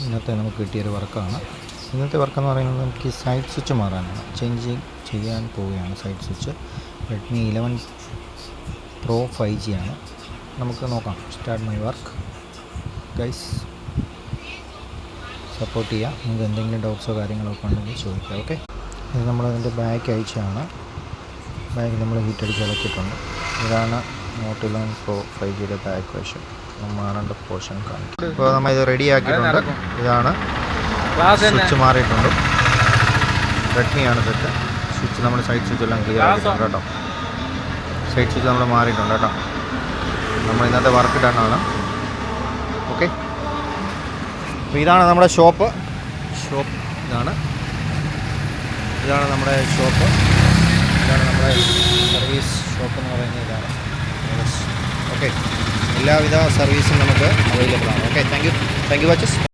ഇന്നത്തെ നമുക്ക് കിട്ടിയൊരു വർക്കാണ്. ഇന്നത്തെ വർക്കെന്ന് പറയുന്നത് നമുക്ക് ഈ സൈഡ് സ്വിച്ച് മാറാനാണ്. ചേഞ്ച് ചെയ്യാൻ പോവുകയാണ് side switch. Redmi 11 Pro 5G ആണ്. നമുക്ക് നോക്കാം. Start my work guys. Support ചെയ്യുക. നിങ്ങൾക്ക് എന്തെങ്കിലും ഡൗട്ട്സോ കാര്യങ്ങളൊക്കെ ഉണ്ടെങ്കിൽ ചോദിക്കുക. ഓക്കെ, ഇത് നമ്മളതിൻ്റെ ബാക്ക് അയച്ചാണ്. ബാക്ക് നമ്മൾ ഹീറ്റ് അടിച്ച് ഇളക്കിയിട്ടുണ്ട്. ഇതാണ് നോട്ട് 11 Pro 5Gയുടെ ബാക്ക് വശം. മാറേണ്ട പോർഷൻ കാണും. ഇപ്പോൾ നമ്മൾ ഇത് റെഡി ആക്കിയിട്ടുണ്ട്. ഇതാണ് സ്വിച്ച് മാറിയിട്ടുണ്ട്. റെഡ്മിയാണ് സെറ്റ്. സ്വിച്ച് നമ്മൾ സൈഡ് സ്വിച്ച് എല്ലാം ക്ലിയർ ആക്കിയിട്ടുണ്ട് കേട്ടോ. സൈഡ് സ്വിച്ച് നമ്മൾ മാറിയിട്ടുണ്ട് കേട്ടോ. നമ്മൾ ഇന്നത്തെ വർക്ക് ഡണ്ണാണ്. ഓക്കെ, അപ്പോൾ ഇതാണ് നമ്മുടെ ഷോപ്പ്. ഇതാണ് നമ്മുടെ ഷോപ്പ്. ഇതാണ് നമ്മുടെ സർവീസ് ഷോപ്പ് എന്ന് പറയുന്നത്. ഇതാണ്. ഓക്കെ, എല്ലാവിധ സർവീസും നമുക്ക് അവൈലബിൾ ആണ്. Okay, thank you watches.